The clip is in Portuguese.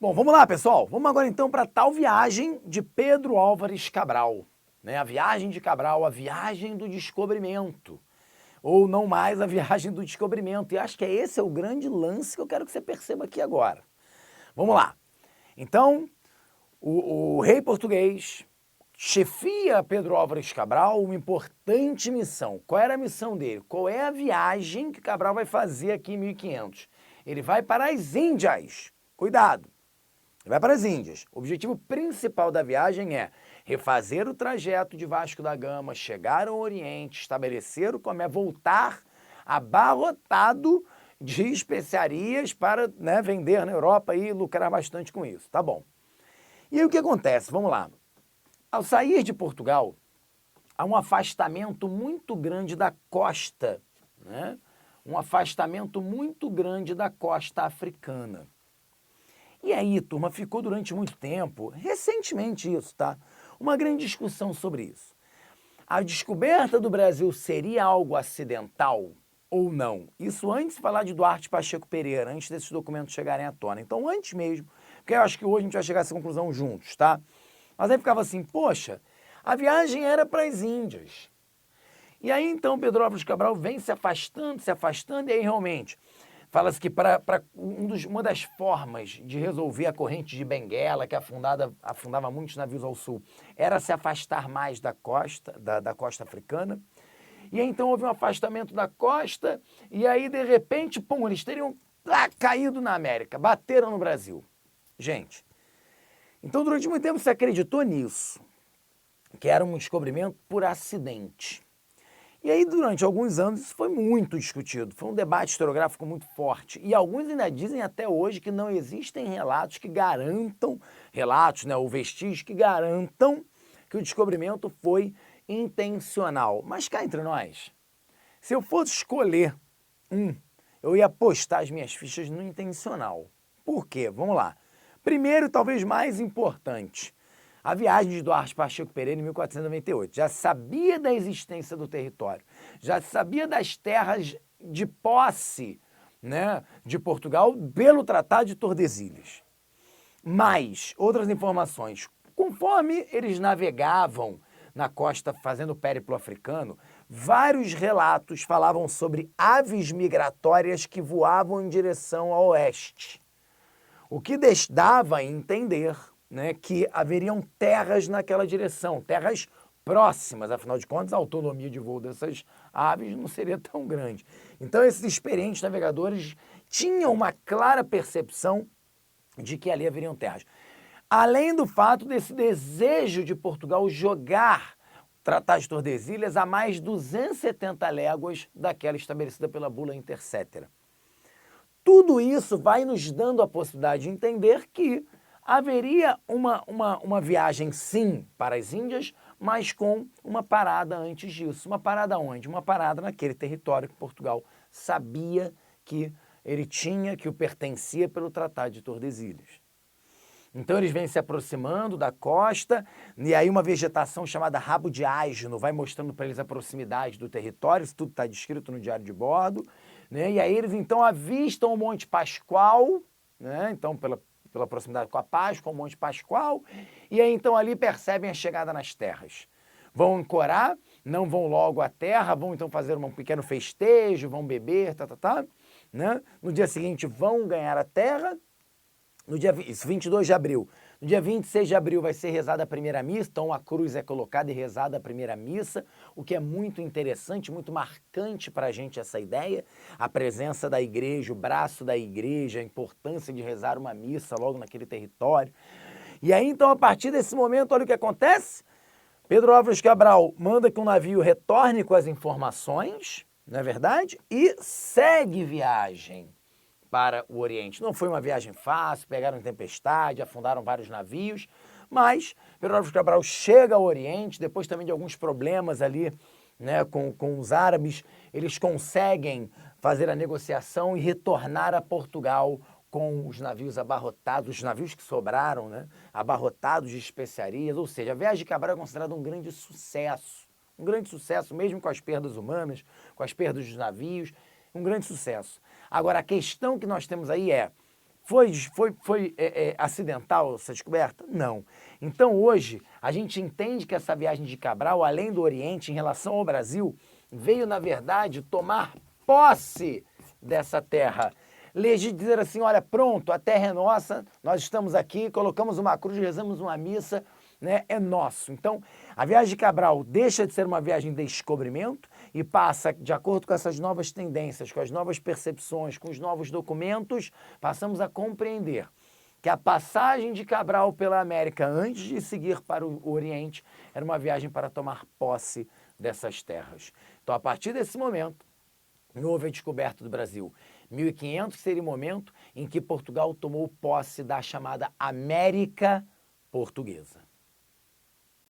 Bom, vamos lá, pessoal. Vamos agora então para a tal viagem de Pedro Álvares Cabral, né? A viagem de Cabral, a viagem do descobrimento, ou não mais a viagem do descobrimento. E acho que esse é o grande lance que eu quero que você perceba aqui agora. Vamos lá. Então, o rei português chefia Pedro Álvares Cabral uma importante missão. Qual era a missão dele? Qual é a viagem que Cabral vai fazer aqui em 1500? Ele vai para as Índias. Cuidado! Ele vai para as Índias. O objetivo principal da viagem é refazer o trajeto de Vasco da Gama, chegar ao Oriente, estabelecer o comércio, voltar abarrotado de especiarias para, né, vender na Europa e lucrar bastante com isso. Tá bom. E aí o que acontece? Vamos lá. Ao sair de Portugal, há um afastamento muito grande da costa, né? Um afastamento muito grande da costa africana. E aí, turma, ficou durante muito tempo, recentemente isso, tá? Uma grande discussão sobre isso. A descoberta do Brasil seria algo acidental ou não? Isso antes de falar de Duarte Pacheco Pereira, antes desses documentos chegarem à tona. Então, antes mesmo, porque eu acho que hoje a gente vai chegar a essa conclusão juntos, tá? Mas aí ficava assim, poxa, a viagem era para as Índias. E aí, então, Pedro Álvares Cabral vem se afastando, e aí realmente fala-se que uma das formas de resolver a corrente de Benguela, que afundava muitos navios ao sul, era se afastar mais da costa, da costa africana. E aí, então, houve um afastamento da costa, e aí, de repente, pum, eles teriam caído na América, bateram no Brasil. Gente, então, durante muito tempo se acreditou nisso, que era um descobrimento por acidente. E aí, durante alguns anos, isso foi muito discutido. Foi um debate historiográfico muito forte. E alguns ainda dizem até hoje que não existem relatos que garantam, ou vestígios que garantam que o descobrimento foi intencional. Mas cá entre nós, se eu fosse escolher eu ia apostar as minhas fichas no intencional. Por quê? Vamos lá. Primeiro, talvez mais importante, a viagem de Duarte Pacheco Pereira em 1498. Já sabia da existência do território, já sabia das terras de posse, né, de Portugal pelo Tratado de Tordesilhas. Mas, outras informações, conforme eles navegavam na costa fazendo o périplo africano, vários relatos falavam sobre aves migratórias que voavam em direção ao oeste. O que dava a entender, né, que haveriam terras naquela direção, terras próximas, afinal de contas, a autonomia de voo dessas aves não seria tão grande. Então, esses experientes navegadores tinham uma clara percepção de que ali haveriam terras. Além do fato desse desejo de Portugal jogar o Tratado de Tordesilhas a mais 270 léguas daquela estabelecida pela Bula Intercetera. Tudo isso vai nos dando a possibilidade de entender que haveria uma viagem, sim, para as Índias, mas com uma parada antes disso. Uma parada onde? Uma parada naquele território que Portugal sabia que ele tinha, que o pertencia pelo Tratado de Tordesilhas. Então eles vêm se aproximando da costa, e aí uma vegetação chamada rabo de asno vai mostrando para eles a proximidade do território, isso tudo está descrito no diário de bordo, né? E aí eles então avistam o Monte Pascoal, né? Então pela proximidade com a Páscoa, o Monte Pascoal, e aí então ali percebem a chegada nas terras. Vão ancorar, não vão logo à terra, vão então fazer um pequeno festejo, vão beber, né? No dia seguinte vão ganhar a terra. No dia 22 de abril. No dia 26 de abril vai ser rezada a primeira missa, então a cruz é colocada e rezada a primeira missa, o que é muito interessante, muito marcante para a gente essa ideia, a presença da igreja, o braço da igreja, a importância de rezar uma missa logo naquele território. E aí então, a partir desse momento, olha o que acontece. Pedro Álvares Cabral manda que um navio retorne com as informações, não é verdade? E segue viagem para o Oriente. Não foi uma viagem fácil, pegaram tempestade, afundaram vários navios, mas Pedro Álvares Cabral chega ao Oriente, depois também de alguns problemas ali, né, com os árabes, eles conseguem fazer a negociação e retornar a Portugal com os navios abarrotados, os navios que sobraram, né, abarrotados de especiarias, ou seja, a viagem de Cabral é considerada um grande sucesso mesmo com as perdas humanas, com as perdas dos navios, um grande sucesso. Agora, a questão que nós temos aí é, Foi acidental essa descoberta? Não. Então hoje a gente entende que essa viagem de Cabral, além do Oriente, em relação ao Brasil, veio, na verdade, tomar posse dessa terra. Dizer assim, olha, pronto, a terra é nossa, nós estamos aqui, colocamos uma cruz, rezamos uma missa, né, é nosso. Então, a viagem de Cabral deixa de ser uma viagem de descobrimento e passa, de acordo com essas novas tendências, com as novas percepções, com os novos documentos, passamos a compreender que a passagem de Cabral pela América antes de seguir para o Oriente era uma viagem para tomar posse dessas terras. Então, a partir desse momento, houve a descoberta do Brasil. 1500 seria o momento em que Portugal tomou posse da chamada América Portuguesa.